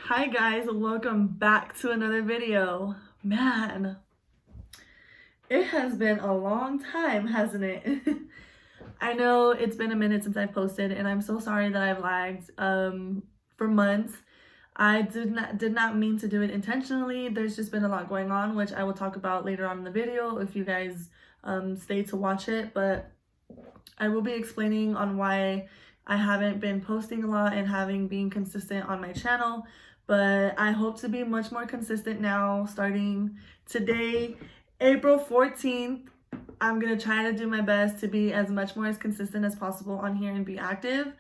Hi guys, welcome back to another video. Man, it has been a long time, hasn't it? I know it's been a minute since I posted and I'm so sorry that I've lagged for months. I did not mean to do it intentionally. There's just been a lot going on, which I will talk about later on in the video if you guys stay to watch it, but I will be explaining on why I haven't been posting a lot and having been consistent on my channel, but I hope to be much more consistent now starting today, April 14th. I'm gonna try to do my best to be as consistent as possible on here and be active.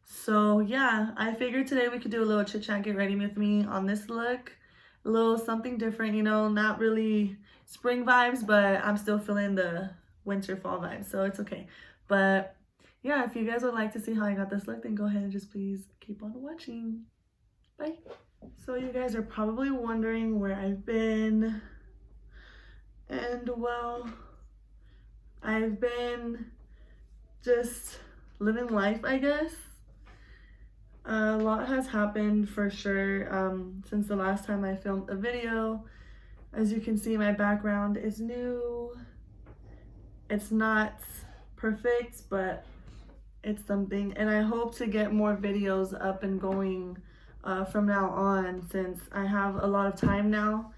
So yeah, I figured today we could do a little chit chat, get ready with me on this look. A little something different, you know, not really spring vibes, but I'm still feeling the winter fall vibes, so it's okay. But yeah, if you guys would like to see how I got this look, then go ahead and just please keep on watching. Bye. So you guys are probably wondering where I've been. And well, I've been just living life, I guess. A lot has happened for sure since the last time I filmed a video. As you can see, my background is new. It's not perfect, but it's something, and I hope to get more videos up and going from now on since I have a lot of time now.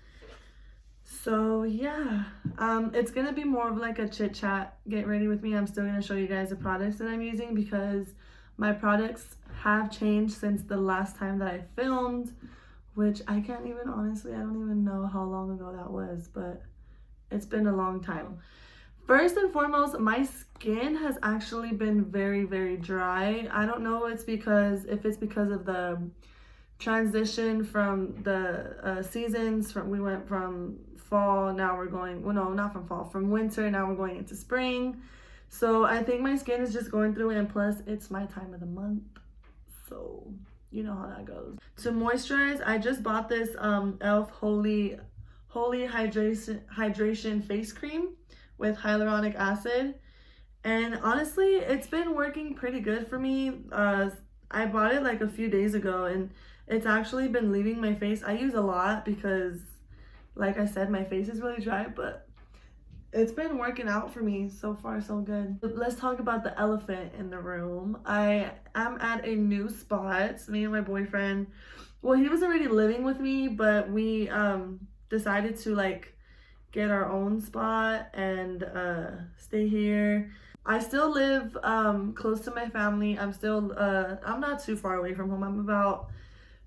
So yeah, it's gonna be more of like a chit chat, get ready with me. I'm still gonna show you guys the products that I'm using because my products have changed since the last time that I filmed, which I can't even, honestly, I don't even know how long ago that was, but it's been a long time. First and foremost, my skin has actually been very dry. I don't know if it's because of the transition from the seasons. We went from fall, now we're going, well, no, not from fall, from winter, now we're going into spring. So I think my skin is just going through it, and plus it's my time of the month, so you know how that goes. To moisturize, I just bought this e.l.f. Holy Hydration Face Cream with hyaluronic acid, and honestly it's been working pretty good for me. I bought it like a few days ago and it's actually been leaving my face. I use a lot because, like I said, my face is really dry, but it's been working out for me. So far so good. Let's talk about the elephant in the room. I am at a new spot. Me and my boyfriend, well, he was already living with me, but we decided to like get our own spot and stay here. I still live close to my family. I'm not too far away from home. I'm about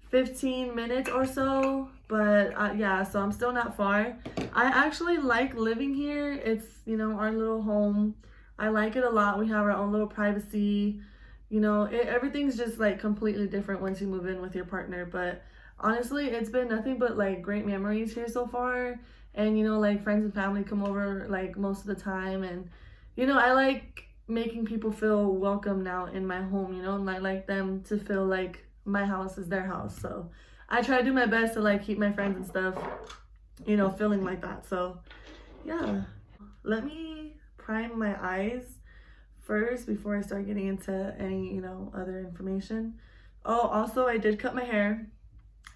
15 minutes or so, but yeah, so I'm still not far. I actually like living here. It's, you know, our little home. I like it a lot. We have our own little privacy. You know, everything's just like completely different once you move in with your partner, but honestly, it's been nothing but like great memories here so far. And you know, like friends and family come over like most of the time, and you know, I like making people feel welcome now in my home, you know, and I like them to feel like my house is their house. So I try to do my best to like keep my friends and stuff, you know, feeling like that. So yeah, let me prime my eyes first before I start getting into any, you know, other information. Oh, also I did cut my hair.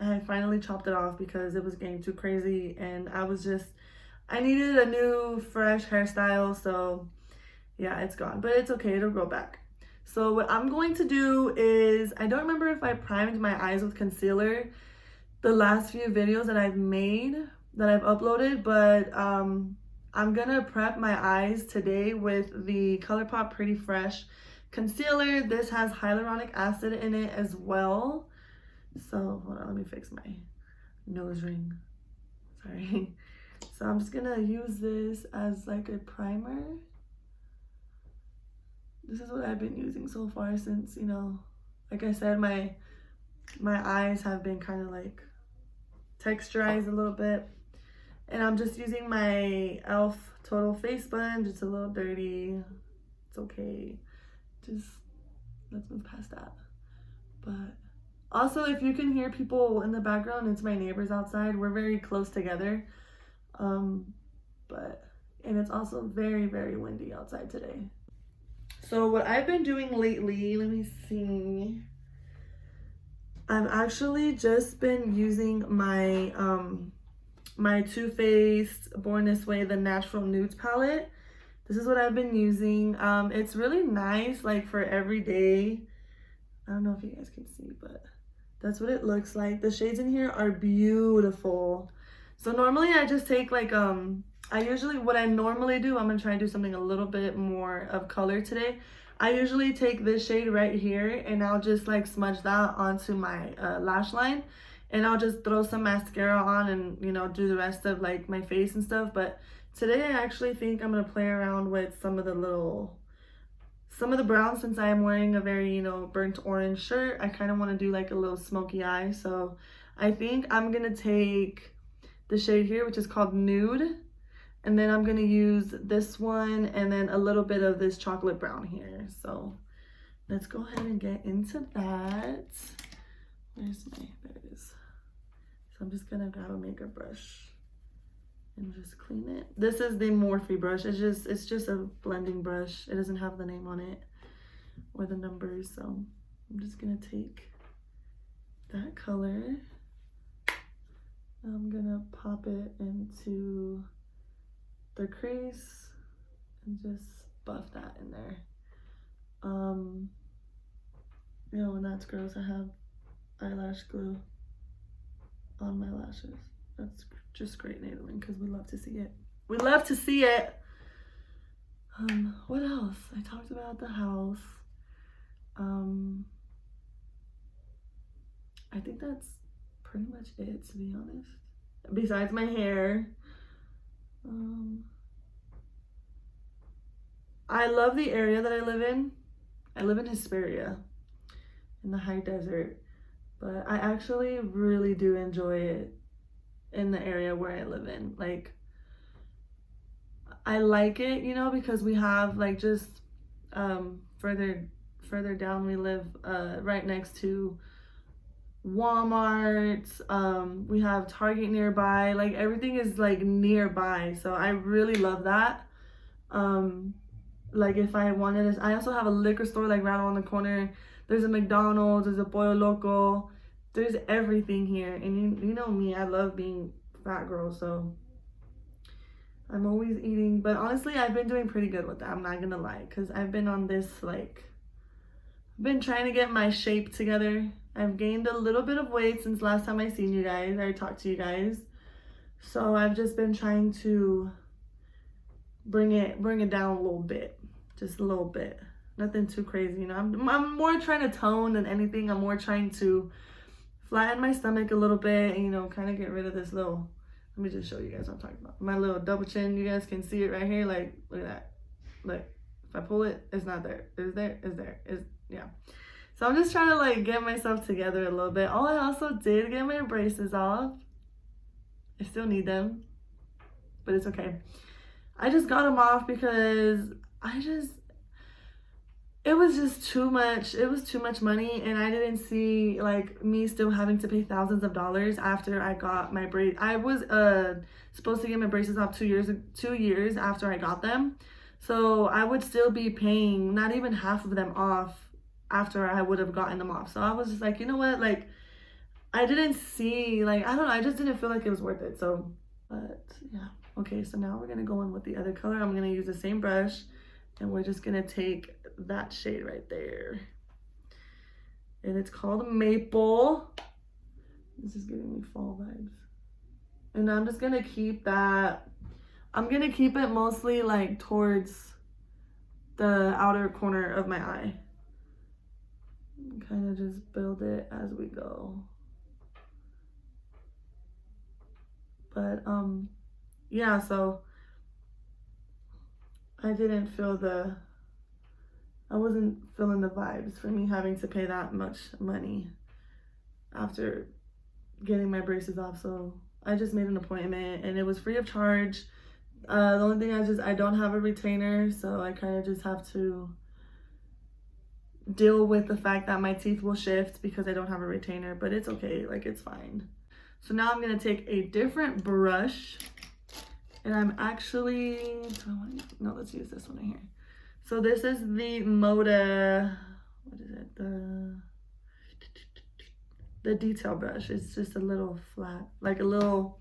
I finally chopped it off because it was getting too crazy and I needed a new fresh hairstyle. So yeah, it's gone, but it's okay, it'll grow back. So what I'm going to do is, I don't remember if I primed my eyes with concealer the last few videos that I've made, that I've uploaded, but I'm gonna prep my eyes today with the ColourPop Pretty Fresh concealer. This has hyaluronic acid in it as well. So hold on, let me fix my nose ring. Sorry. So I'm just gonna use this as like a primer. This is what I've been using so far since, you know, like I said, my eyes have been kind of like texturized a little bit. And I'm just using my e.l.f. Total Face Sponge. It's a little dirty. It's okay. Just let's move past that. But also, if you can hear people in the background, it's my neighbors outside. We're very close together. And it's also very windy outside today. So what I've been doing lately, let me see. I've actually just been using my my Too Faced Born This Way, the Natural Nudes palette. This is what I've been using. It's really nice, like for every day. I don't know if you guys can see, but that's what it looks like. The shades in here are beautiful. So normally I just take like, what I normally do, I'm gonna try and do something a little bit more of color today. I usually take this shade right here and I'll just like smudge that onto my lash line. And I'll just throw some mascara on and, you know, do the rest of like my face and stuff. But today I actually think I'm gonna play around with some of the browns, since I am wearing a very, you know, burnt orange shirt. I kind of want to do like a little smoky eye. So I think I'm gonna take the shade here, which is called Nude. And then I'm gonna use this one and then a little bit of this chocolate brown here. So let's go ahead and get into that. Where's my, there it is. So I'm just gonna grab a makeup brush and just clean it. This is the Morphe brush. It's just a blending brush. It doesn't have the name on it or the numbers. So I'm just gonna take that color. I'm gonna pop it into the crease and just buff that in there. You know, when that's gross, I have eyelash glue on my lashes. That's just great nailing because we love to see it. We love to see it. What else? I talked about the house. I think that's pretty much it, to be honest. Besides my hair. I love the area that I live in. I live in Hesperia, in the high desert, but I actually really do enjoy it in the area where I live in. Like, I like it, you know, because we have like just further down we live right next to Walmart. We have Target nearby. Like, everything is like nearby, so I really love that. Like, if I wanted to, I also have a liquor store like right around the corner. There's a McDonald's, there's a Pollo Loco, there's everything here. And you know me, I love being fat girl, so I'm always eating. But honestly, I've been doing pretty good with that, I'm not gonna lie, because I've been on this, like, I've been trying to get my shape together. I've gained a little bit of weight since last time I seen you guys, I talked to you guys. So I've just been trying to bring it down a little bit, just a little bit, nothing too crazy, you know. I'm more trying to tone than anything. I'm more trying to flatten my stomach a little bit and, you know, kind of get rid of this little, let me just show you guys what I'm talking about, my little double chin. You guys can see it right here. Like, look at that. Look, if I pull it, it's not there. It's there, it's there, it's, yeah. So I'm just trying to like get myself together a little bit. Oh, I also did get my braces off. I still need them, but it's okay. I just got them off because it was just too much. It was too much money, and I didn't see like me still having to pay thousands of dollars after I got my brace. I was supposed to get my braces off 2 years after I got them. So I would still be paying not even half of them off after I would have gotten them off. So I was just like, you know what? Like, I didn't see, like, I don't know. I just didn't feel like it was worth it. So, but yeah. Okay, so now we're gonna go in with the other color. I'm gonna use the same brush and we're just gonna take that shade right there. And it's called Maple. This is giving me fall vibes. And I'm just gonna keep that, I'm gonna keep it mostly like towards the outer corner of my eye. Kind of just build it as we go. But yeah, so I didn't feel I wasn't feeling the vibes for me having to pay that much money after getting my braces off. So I just made an appointment and it was free of charge. The only thing I don't have a retainer, so I kind of just have to deal with the fact that my teeth will shift because I don't have a retainer, but it's okay, like, it's fine. So now I'm gonna take a different brush, and I'm actually, no, let's use this one right here. So this is the Moda, what is it? The the detail brush. It's just a little flat, like a little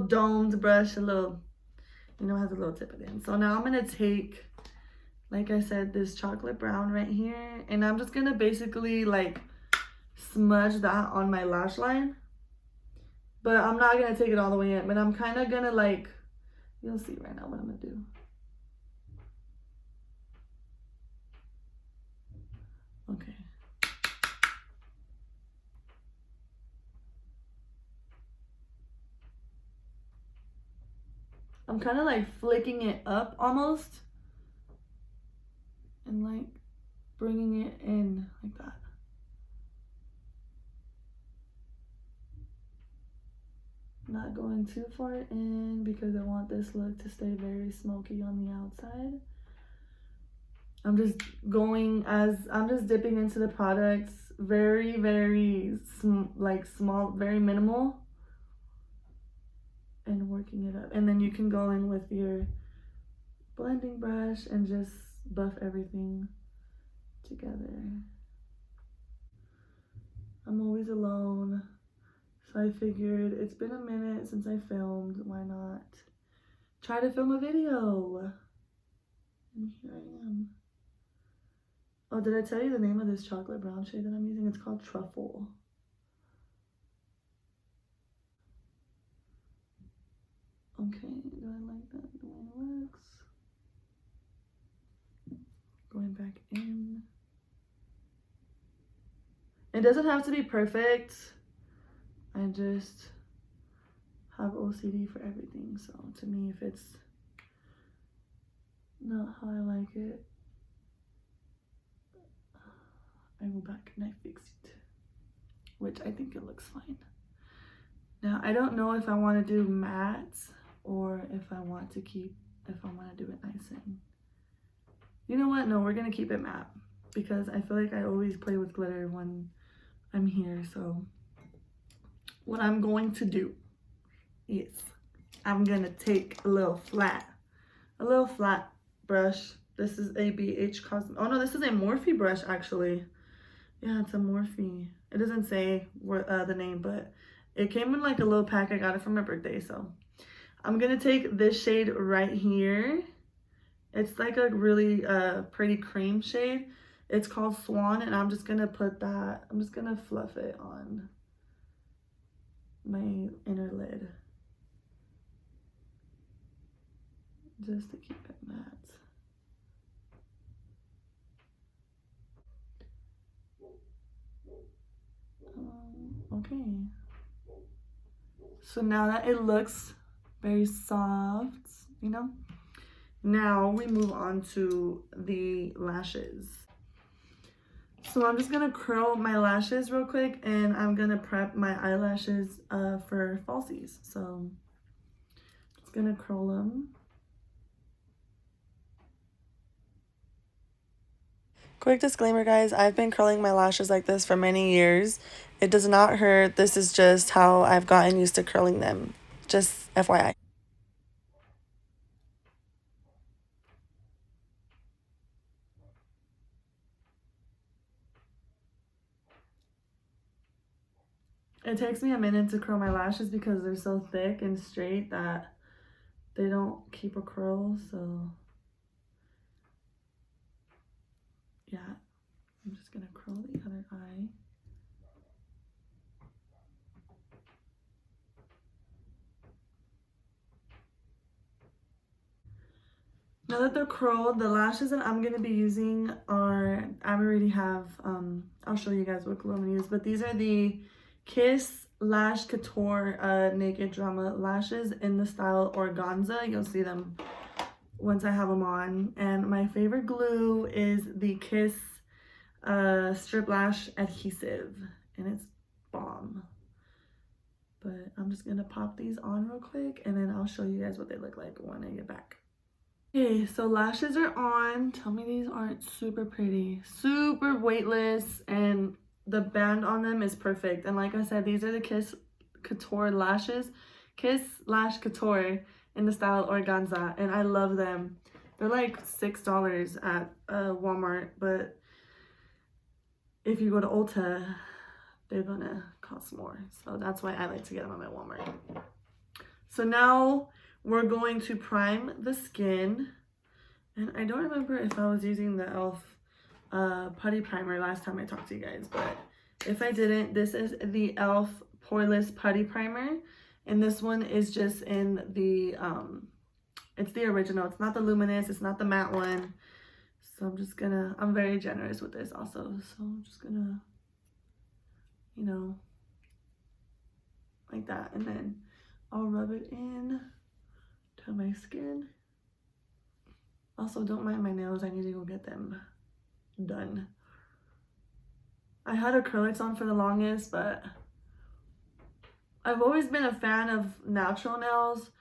domed brush, a little, you know, has a little tip at the end. So now I'm gonna take, like I said, this chocolate brown right here, and I'm just gonna basically like smudge that on my lash line. But I'm not gonna take it all the way in, but I'm kind of gonna like, you'll see right now what I'm gonna do. Okay. I'm kind of like flicking it up almost, and like bringing it in like that. Not going too far in because I want this look to stay very smoky on the outside. I'm just dipping into the products very, very like small, very minimal, and working it up. And then you can go in with your blending brush and just buff everything together. I'm always alone, so I figured it's been a minute since I filmed. Why not try to film a video? And here I am. Oh, did I tell you the name of this chocolate brown shade that I'm using? It's called Truffle. Okay, do I like that the way it looks? Going back in. It doesn't have to be perfect. I just have OCD for everything. So to me, if it's not how I like it, I go back and I fix it, which I think it looks fine. Now, I don't know if I want to do matte or if I want to do it nice and, you know what? No, we're going to keep it matte because I feel like I always play with glitter when I'm here. So what I'm going to do is I'm going to take a little flat brush. This is a BH Cosmetics. Oh no, this is a Morphe brush actually. Yeah, it's a Morphe. It doesn't say the name, but it came in like a little pack. I got it for my birthday. So I'm gonna take this shade right here. It's like a really pretty cream shade. It's called Swan, and I'm just gonna put that, I'm just gonna fluff it on my inner lid just to keep it matte. Okay, so now that it looks very soft, you know, now we move on to the lashes. So I'm just gonna curl my lashes real quick, and I'm gonna prep my eyelashes for falsies. So just gonna curl them. Quick disclaimer, guys, I've been curling my lashes like this for many years. It does not hurt. This is just how I've gotten used to curling them. Just FYI. It takes me a minute to curl my lashes because they're so thick and straight that they don't keep a curl, so yeah. I'm just gonna curl the other eye. Now that they're curled, the lashes that I'm gonna be using are, I already have, I'll show you guys what glue I'm gonna use, but these are the Kiss Lash Couture Naked Drama lashes in the style Organza. You'll see them once I have them on. And my favorite glue is the Kiss Strip Lash Adhesive, and it's bomb. But I'm just gonna pop these on real quick, and then I'll show you guys what they look like when I get back. Okay, so lashes are on. Tell me these aren't super pretty. Super weightless, and the band on them is perfect. And like I said, these are the Kiss Couture lashes. Kiss Lash Couture in the style Organza, and I love them. They're like $6 at Walmart, but if you go to Ulta, they're gonna costs more. So that's why I like to get them at Walmart. So now we're going to prime the skin. And I don't remember if I was using the e.l.f. Putty Primer last time I talked to you guys. But if I didn't, this is the e.l.f. Poreless Putty Primer. And this one is just in the, it's the original. It's not the luminous. It's not the matte one. So I'm just gonna, I'm very generous with this also. So I'm just gonna, you know, like that. And then I'll rub it in to my skin. Also, don't mind my nails. I need to go get them done. I had acrylics on for the longest, but I've always been a fan of natural nails.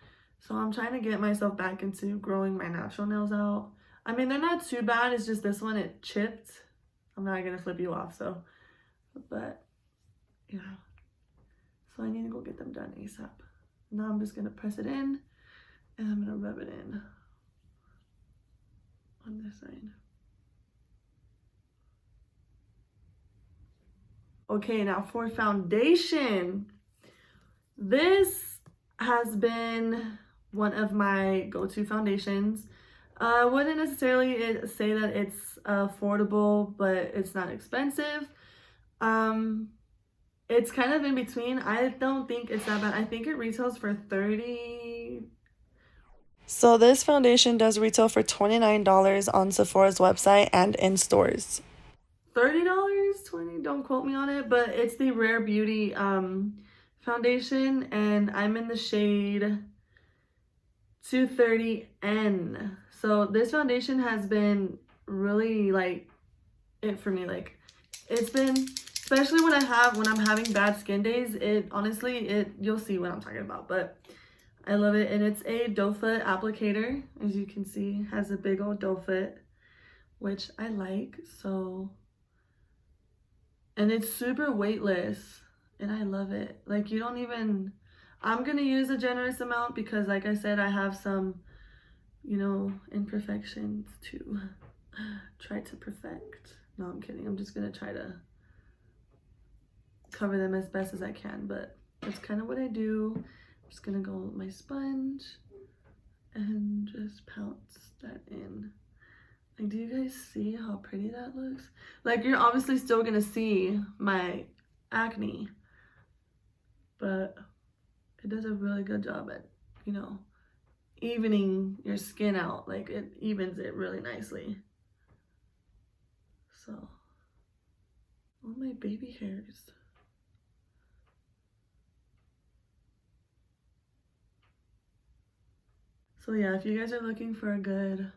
So I'm trying to get myself back into growing my natural nails out. I mean, they're not too bad. It's just this one, it chipped. I'm not going to flip you off, so. But, yeah. So I need to go get them done ASAP. Now I'm just going to press it in. And I'm going to rub it in on this side. Okay, now for foundation. This has been one of my go-to foundations. I wouldn't necessarily say that it's affordable, but it's not expensive. It's kind of in between. I don't think it's that bad. I think it retails for $30. So this foundation does retail for $29 on Sephora's website and in stores. $30, $20, don't quote me on it, but it's the Rare Beauty foundation, and I'm in the shade 230N. So this foundation has been really like it for me. Like it's been, especially when I'm having bad skin days, it honestly, you'll see what I'm talking about, but I love it. And it's a doe foot applicator, as you can see, has a big old doe foot, which I like. So, and it's super weightless, and I love it. Like you don't even, I'm gonna use a generous amount because like I said, I have some, you know, imperfections to try to perfect. No, I'm kidding. I'm just gonna try to cover them as best as I can, but that's kind of what I do. I'm just gonna go with my sponge and just pounce that in. Like, do you guys see how pretty that looks? Like, you're obviously still gonna see my acne, but it does a really good job at, you know, evening your skin out. Like, it evens it really nicely. So, all my baby hairs. So yeah, if you guys are looking for a good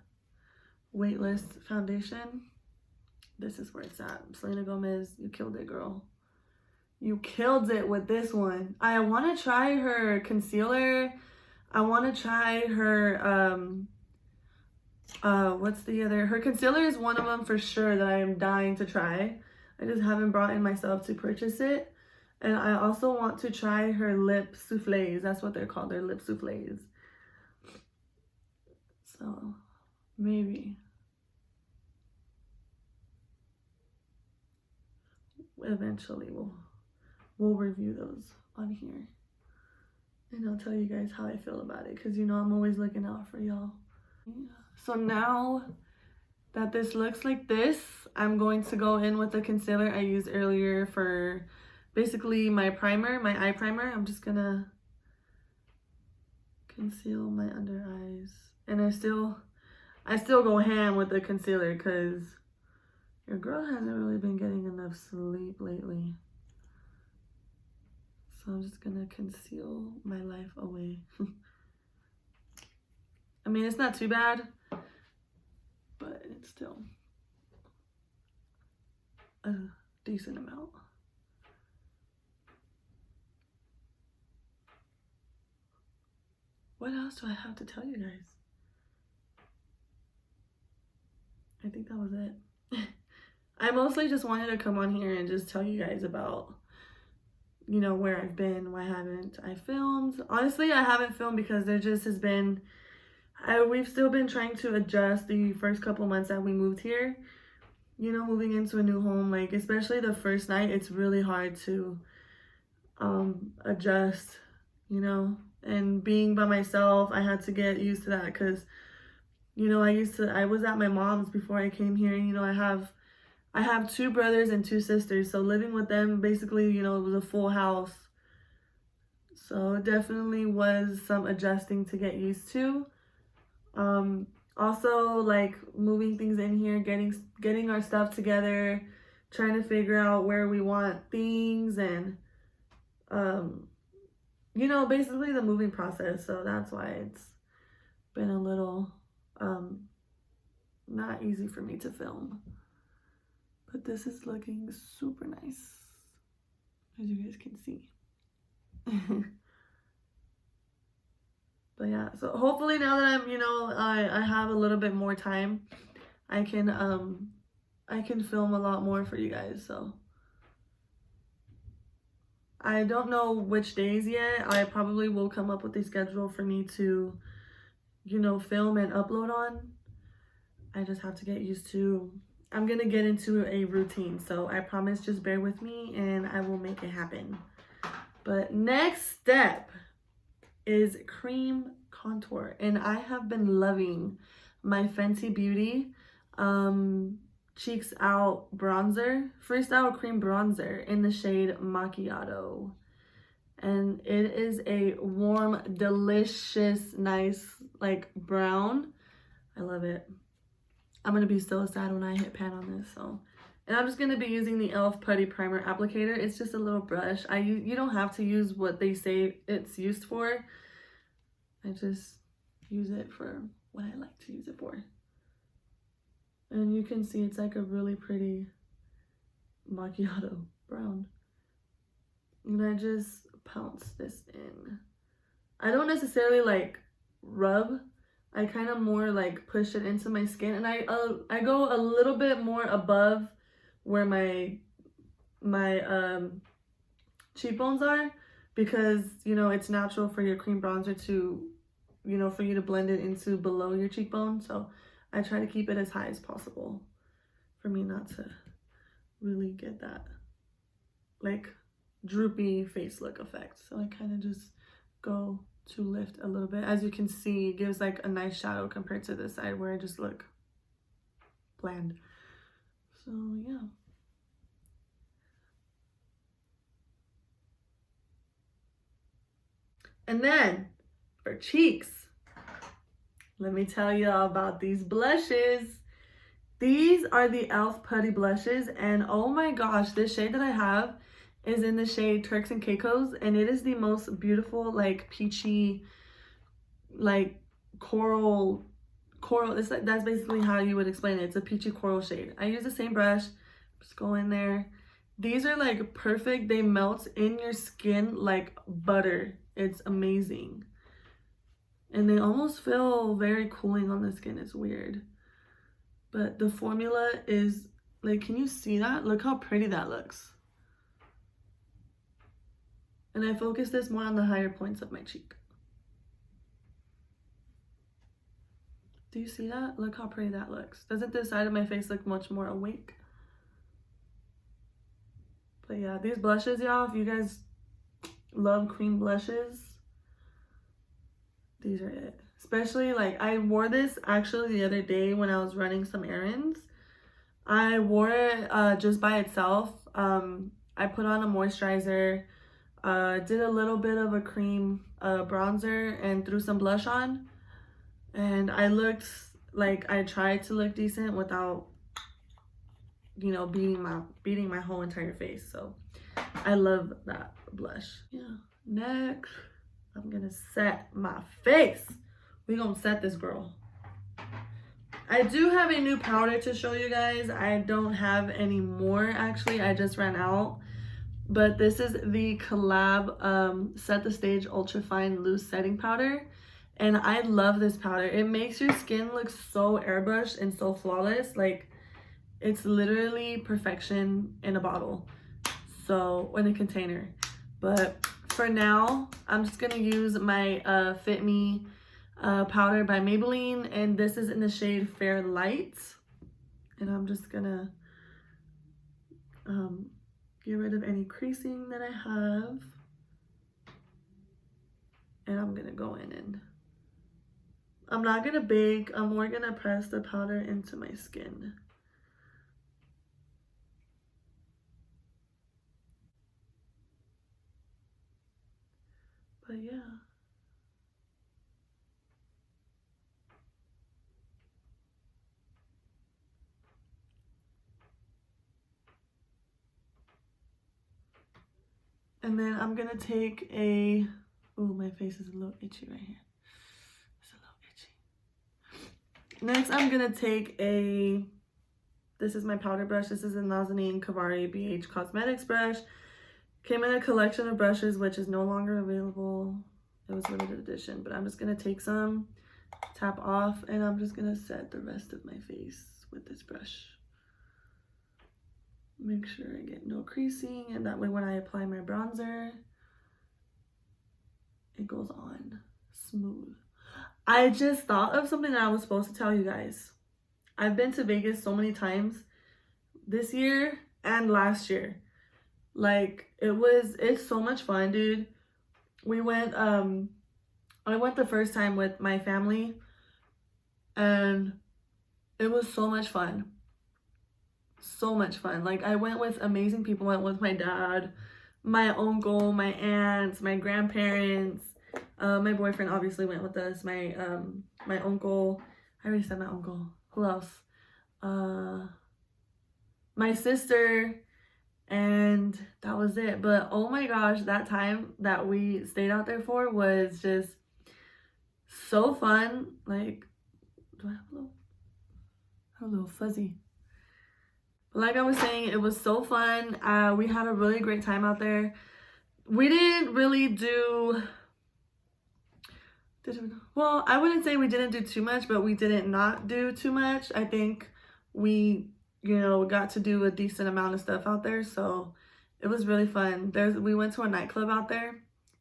weightless foundation, this is where it's at. Selena Gomez, you killed it, girl. You killed it with this one. I want to try her concealer. I want to try her, what's the other? Her concealer is one of them for sure that I am dying to try. I just haven't brought in myself to purchase it. And I also want to try her lip soufflés. That's what they're called. They're lip soufflés. So, maybe. Eventually we'll review those on here. And I'll tell you guys how I feel about it, because you know I'm always looking out for y'all. So now that this looks like this, I'm going to go in with the concealer I used earlier for basically my primer, my eye primer. I'm just gonna conceal my under eyes. And I still go ham with the concealer because your girl hasn't really been getting enough sleep lately. So I'm just gonna conceal my life away. I mean, it's not too bad, but it's still a decent amount. What else do I have to tell you guys? I think that was it. I mostly just wanted to come on here and just tell you guys about, you know, where I've been, why haven't I filmed. Honestly, I haven't filmed because there just has been, we've still been trying to adjust the first couple months that we moved here. You know, moving into a new home, like especially the first night, it's really hard to adjust, you know. And being by myself, I had to get used to that because, you know, I was at my mom's before I came here. You know, I have 2 brothers and 2 sisters, so living with them, basically, you know, it was a full house. So it definitely was some adjusting to get used to. Also, like, moving things in here, getting our stuff together, trying to figure out where we want things, and you know, basically the moving process. So that's why it's been a little not easy for me to film. But this is looking super nice, as you guys can see. But yeah, so hopefully now that I'm, you know, I have a little bit more time, I can film a lot more for you guys. So I don't know which days yet. I probably will come up with a schedule for me to, you know, film and upload on. I just have to get used to, I'm gonna get into a routine. So I promise, just bear with me and I will make it happen. But next step is cream contour, and I have been loving my Fenty Beauty Cheeks Out bronzer, Freestyle Cream Bronzer in the shade Macchiato. And it is a warm, delicious, nice, like, brown. I love it. I'm gonna be so sad when I hit pan on this. So, and I'm just gonna be using the e.l.f. Putty Primer Applicator. It's just a little brush. You don't have to use what they say it's used for. I just use it for what I like to use it for. And you can see it's like a really pretty macchiato brown. And I just pounce this in. I don't necessarily like rub. I kind of more like push it into my skin, and I go a little bit more above where my cheekbones are, because, you know, it's natural for your cream bronzer to, you know, for you to blend it into below your cheekbone. So I try to keep it as high as possible for me not to really get that like droopy face look effect. So I kind of just go to lift a little bit. As you can see, it gives like a nice shadow compared to this side where I just look bland. So yeah. And then for cheeks, let me tell y'all about these blushes. These are the e.l.f. Putty blushes, and oh my gosh, this shade that I have is in the shade Turks and Caicos, and it is the most beautiful, like, peachy, like, coral. It's like, that's basically how you would explain it. It's a peachy coral shade. I use the same brush, just go in there. These are like perfect. They melt in your skin like butter. It's amazing. And they almost feel very cooling on the skin. It's weird. But the formula is, like, can you see that? Look how pretty that looks. And I focus this more on the higher points of my cheek. Do you see that? Look how pretty that looks. Doesn't this side of my face look much more awake? But yeah, these blushes, y'all, if you guys love cream blushes, these are it. Especially, like, I wore this actually the other day when I was running some errands. I wore it just by itself. I put on a moisturizer, did a little bit of a cream bronzer, and threw some blush on. And I looked like I tried to look decent without, you know, beating my whole entire face. So I love that blush. Yeah. Next, I'm gonna set my face. We're gonna set this girl. I do have a new powder to show you guys. I don't have any more, actually. I just ran out. But this is the Collab Set the Stage Ultra Fine Loose Setting Powder. And I love this powder. It makes your skin look so airbrushed and so flawless. Like, it's literally perfection in a bottle. So, in a container. But for now, I'm just gonna use my Fit Me powder by Maybelline, and this is in the shade Fair Light. And I'm just gonna get rid of any creasing that I have. And I'm gonna go in and I'm not gonna bake. I'm more gonna press the powder into my skin. But yeah. And then I'm gonna take a, ooh, my face is a little itchy right here. It's a little itchy. Next, I'm gonna take a, this is my powder brush. This is a Nazanin Kavari BH Cosmetics brush. Came in a collection of brushes, which is no longer available. It was limited edition, but I'm just gonna take some, tap off, and I'm just gonna set the rest of my face with this brush. Make sure I get no creasing, and that way when I apply my bronzer, it goes on smooth. I just thought of something that I was supposed to tell you guys. I've been to Vegas so many times this year and last year. Like, it's so much fun, dude. We went, I went the first time with my family, and it was so much fun. So much fun. Like, I went with amazing people. I went with my dad, my uncle, my aunts, my grandparents. My boyfriend obviously went with us. My uncle. I already said my uncle. Who else? My sister. And that was it. But oh my gosh, that time that we stayed out there for was just so fun. Like, do I have a little fuzzy? But like I was saying, it was so fun. We had a really great time out there. We didn't really do, well, I wouldn't say we didn't do too much, but we didn't not do too much. I think we, you know, got to do a decent amount of stuff out there, so it was really fun. We went to a nightclub out there.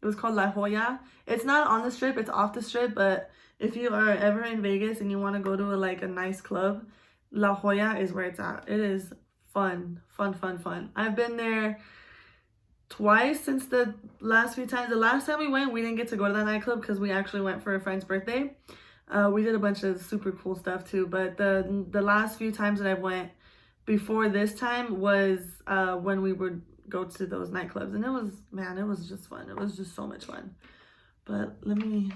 It was called La Jolla. It's not on the strip, it's off the strip, but if you are ever in Vegas and you want to go to a nice club, La Jolla is where it's at. It is fun. I've been there twice since the last few times. The last time we went, we didn't get to go to that nightclub because we actually went for a friend's birthday. We did a bunch of super cool stuff too, but the last few times that I went before this time was when we would go to those nightclubs, and it was just fun. It was just so much fun. But let me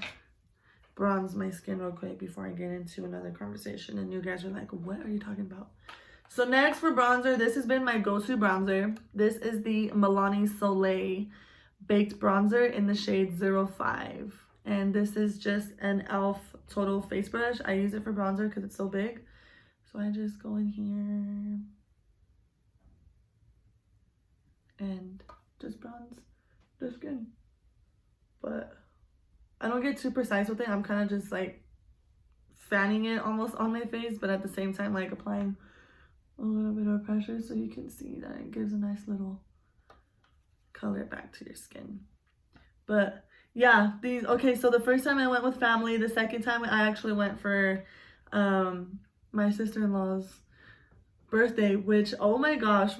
bronze my skin real quick before I get into another conversation and you guys are like, what are you talking about? So next for bronzer, this has been my go-to bronzer. This is the Milani Soleil Baked Bronzer in the shade 05. And this is just an e.l.f. Total Face Brush. I use it for bronzer because it's so big. So I just go in here and just bronze the skin. But I don't get too precise with it. I'm kind of just like fanning it almost on my face, but at the same time like applying a little bit of pressure so you can see that it gives a nice little color back to your skin. But yeah, okay, so the first time I went with family. The second time I actually went for my sister-in-law's birthday, which, oh my gosh,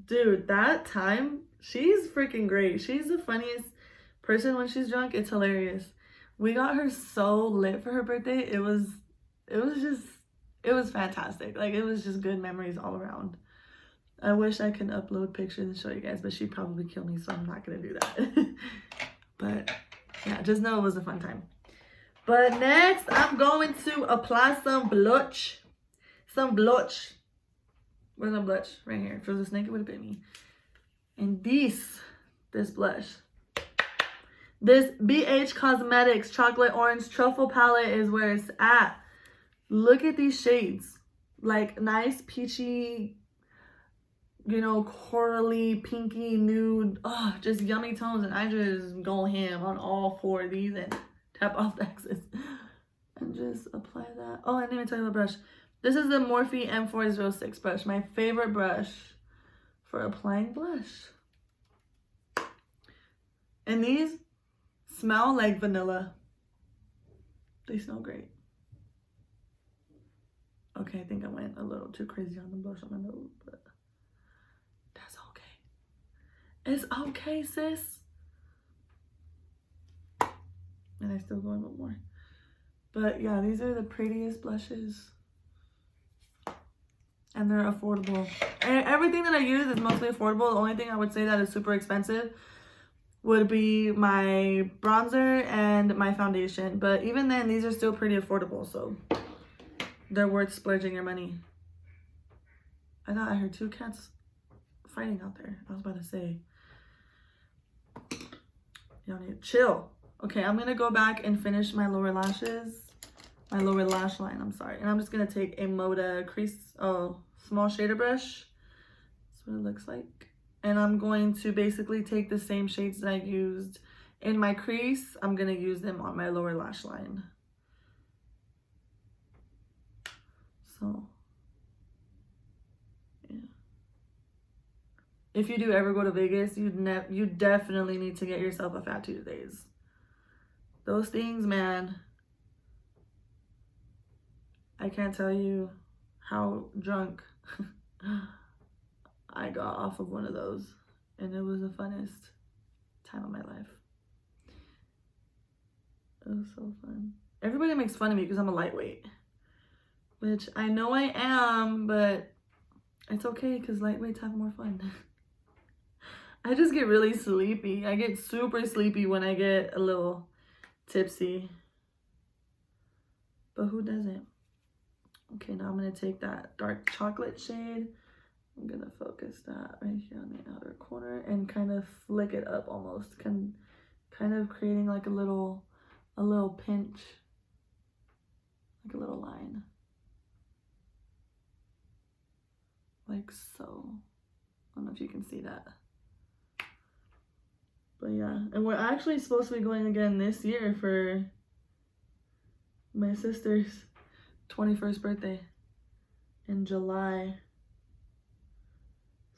dude, that time, she's freaking great. She's the funniest person when she's drunk. It's hilarious. We got her so lit for her birthday. It was fantastic. Like, it was just good memories all around. I wish I could upload pictures and show you guys, but she'd probably kill me, so I'm not gonna do that. But yeah, just know it was a fun time. But next, I'm going to apply some blush. Where's my blush? Right here. If it was a snake, it would have bit me. And this blush. This BH Cosmetics Chocolate Orange Truffle Palette is where it's at. Look at these shades. Like, nice, peachy, you know, corally, pinky, nude. Oh, just yummy tones. And I just go ham on all four of these and tap off the excess. And just apply that. Oh, I didn't even tell you the brush. This is the Morphe M406 brush. My favorite brush for applying blush. And these smell like vanilla. They smell great. Okay, I think I went a little too crazy on the blush on my nose, but that's okay. It's okay, sis. And I still go in with more. But yeah, these are the prettiest blushes. And they're affordable. And everything that I use is mostly affordable. The only thing I would say that is super expensive would be my bronzer and my foundation. But even then, these are still pretty affordable. So they're worth splurging your money. I thought I heard 2 cats fighting out there. I was about to say. Y'all need to chill. Okay, I'm going to go back and finish my lower lashes. My lower lash line, I'm sorry. And I'm just going to take a Moda small shader brush. That's what it looks like. And I'm going to basically take the same shades that I used in my crease. I'm going to use them on my lower lash line. So, yeah. If you do ever go to Vegas, you definitely need to get yourself a Fat Tuesdays. Those things, man. I can't tell you how drunk I got off of one of those. And it was the funnest time of my life. It was so fun. Everybody makes fun of me because I'm a lightweight. Which I know I am, but it's okay because lightweights have more fun. I just get really sleepy. I get super sleepy when I get a little tipsy. But who doesn't? Okay, now I'm going to take that dark chocolate shade. I'm going to focus that right here on the outer corner and kind of flick it up almost. Kind of creating like a little pinch. Like a little line. Like so. I don't know if you can see that. But yeah, and we're actually supposed to be going again this year for my sister's 21st birthday in July.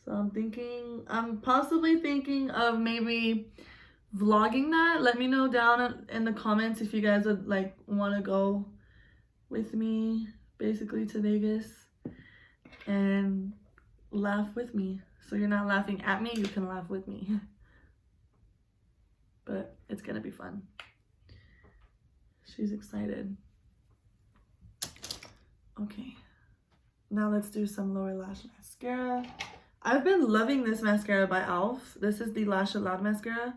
So I'm possibly thinking of maybe vlogging that. Let me know down in the comments if you guys would like want to go with me basically to Vegas and laugh with me. So you're not laughing at me, you can laugh with me. But it's gonna be fun. She's excited. Okay, now let's do some lower lash mascara. I've been loving this mascara by e.l.f. This is the Lash It Loud mascara.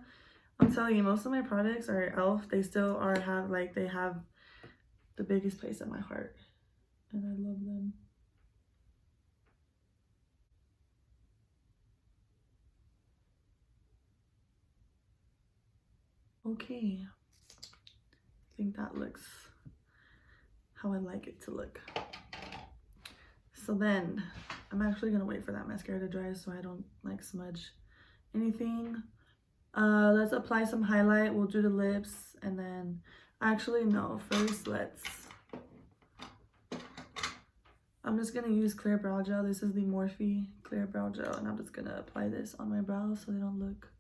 I'm telling you, most of my products are e.l.f. They still have the biggest place in my heart. And I love them. Okay, I think that looks how I like it to look. So then I'm actually gonna wait for that mascara to dry so I don't like smudge anything. Let's apply some highlight. We'll do the lips and then actually no, first I'm just gonna use clear brow gel. This is the Morphe clear brow gel and I'm just gonna apply this on my brows so they don't look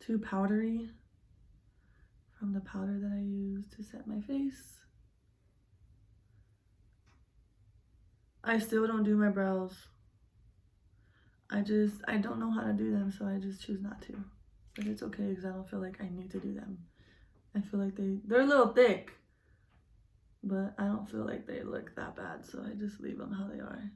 too powdery from the powder that I use to set my face. I still don't do my brows. I don't know how to do them, so I just choose not to. But it's okay because I don't feel like I need to do them. I feel like they're a little thick, but I don't feel like they look that bad, so I just leave them how they are.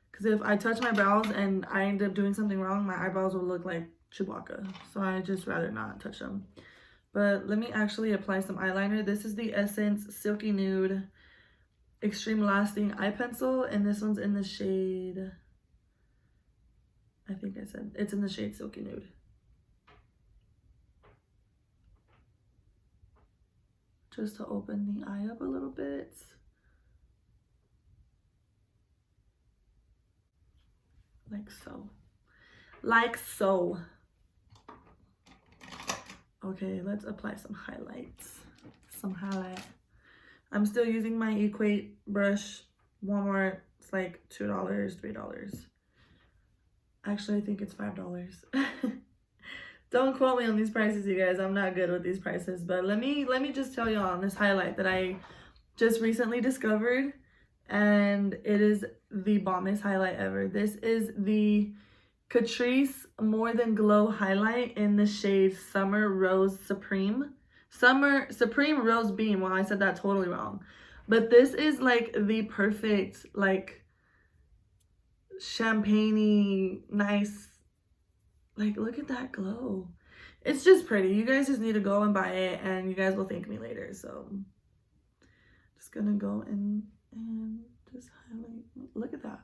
Because if I touch my brows and I end up doing something wrong, my eyebrows will look like Chewbacca. So I just rather not touch them. But let me actually apply some eyeliner. This is the Essence Silky Nude Extreme Lasting Eye Pencil. And this one's in the shade, I think I said, it's in the shade Silky Nude. Just to open the eye up a little bit. Like so. Like so. Okay, let's apply some highlights. I'm still using my Equate brush. Walmart, it's like $2, $3. Actually, I think it's $5. Don't quote me on these prices, you guys. I'm not good with these prices. But let me just tell y'all on this highlight that I just recently discovered. And it is the bombest highlight ever. This is the Catrice More Than Glow highlight in the shade Summer Rose Supreme. Summer Supreme Rose Beam. Well, I said that totally wrong. But this is like the perfect, like, champagne-y, nice, like, look at that glow. It's just pretty. You guys just need to go and buy it, and you guys will thank me later. So just gonna go in and just highlight. Look at that.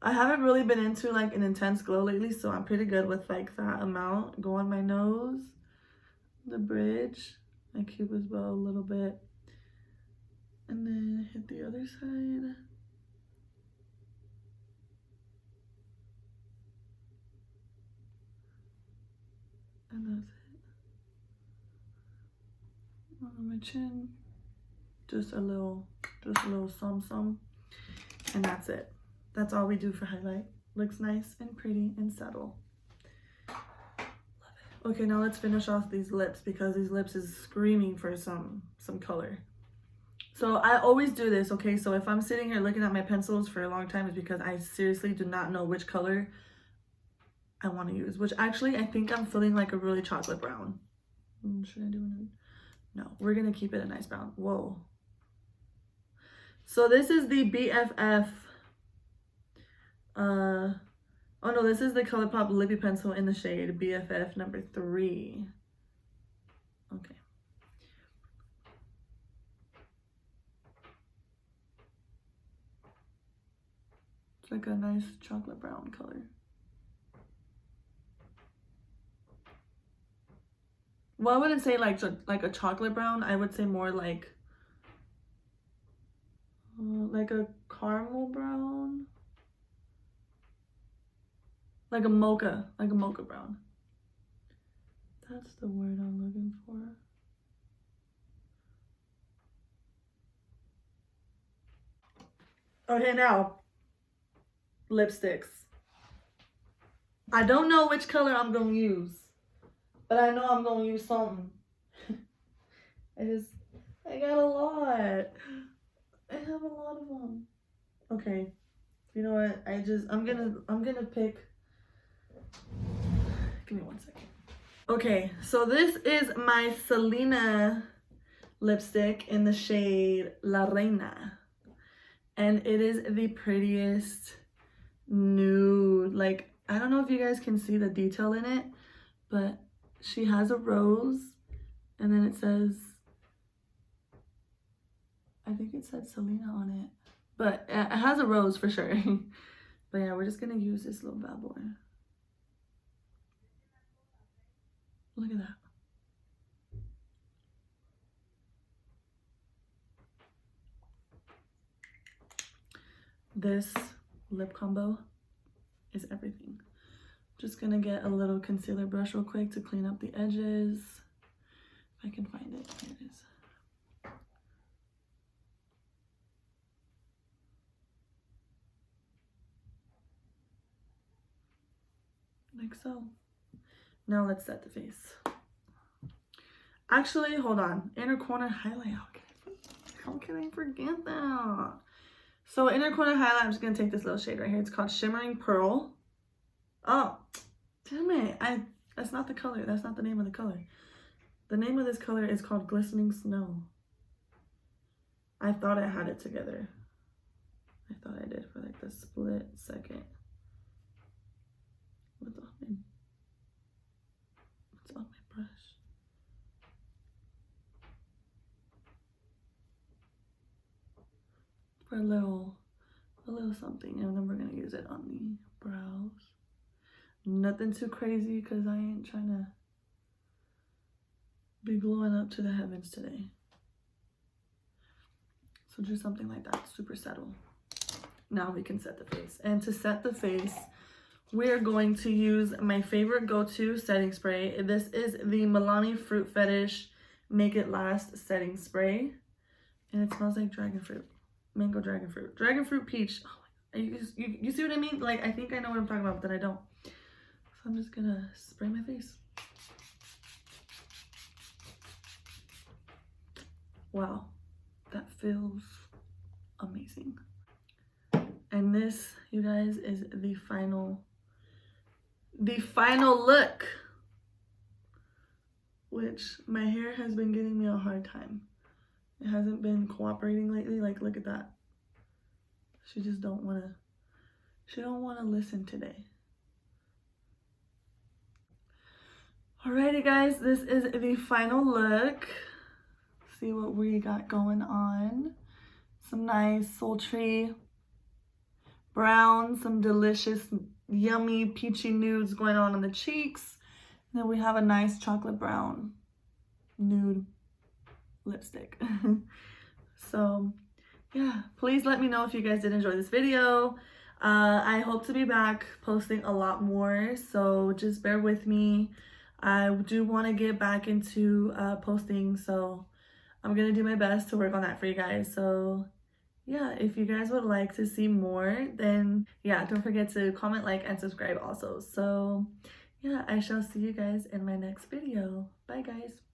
I haven't really been into like an intense glow lately, so I'm pretty good with like that amount. Go on my nose, the bridge, my cupid's bow a little bit, and then hit the other side. And that's it. On my chin, just a little some, and that's it. That's all we do for highlight. Looks nice and pretty and subtle. Love it. Okay, now let's finish off these lips because these lips is screaming for some color. So I always do this, okay? So if I'm sitting here looking at my pencils for a long time, it's because I seriously do not know which color I want to use, which actually I think I'm feeling like a really chocolate brown. Should I do it? No, we're gonna keep it a nice brown. Whoa. So this is the BFF. Oh no, this is the ColourPop Lippy Pencil in the shade BFF number 3. Okay. It's like a nice chocolate brown color. Well, I wouldn't say like a chocolate brown. I would say more like a caramel brown. Like a mocha brown. That's the word I'm looking for. Okay, now, lipsticks. I don't know which color I'm gonna use, but I know I'm gonna use something. I got a lot. I have a lot of them. Okay, you know what? I'm gonna pick. Give me 1 second. Okay, so this is my Selena lipstick in the shade La Reina. And it is the prettiest nude. Like, I don't know if you guys can see the detail in it, but she has a rose, and then it says, I think it said Selena on it, but it has a rose for sure. But yeah, we're just gonna use this little bad boy. Look at that. This lip combo is everything. Just gonna get a little concealer brush real quick to clean up the edges. If I can find it, here it is. Like so. Now let's set the face. Actually, hold on. Inner corner highlight. How can I forget that? So inner corner highlight, I'm just gonna take this little shade right here. It's called Shimmering Pearl. Oh, damn it. That's not the color. That's not the name of the color. The name of this color is called Glistening Snow. I thought I had it together. I thought I did for like the split second. What's on my brush? For a little something, and then we're gonna use it on the brows. Nothing too crazy because I ain't trying to be glowing up to the heavens today. So just something like that, super subtle. Now we can set the face. And to set the face, we're going to use my favorite go-to setting spray. This is the Milani Fruit Fetish Make It Last setting spray. And it smells like dragon fruit. Mango dragon fruit. Dragon fruit peach. Oh my God. You see what I mean? Like, I think I know what I'm talking about, but I don't. So I'm just gonna spray my face. Wow. That feels amazing. And this, you guys, is the final look. which my hair has been giving me a hard time. It hasn't been cooperating lately. Like, look at that. She just don't want to listen today. Alrighty guys, this is the final look. See what we got going on. Some nice sultry brown, some delicious yummy peachy nudes going on the cheeks. And then we have a nice chocolate brown nude lipstick. So yeah, please let me know if you guys did enjoy this video. I hope to be back posting a lot more, so just bear with me. I do want to get back into posting, so I'm gonna do my best to work on that for you guys. So yeah, if you guys would like to see more, then yeah, don't forget to comment, like, and subscribe also. So yeah, I shall see you guys in my next video. Bye guys.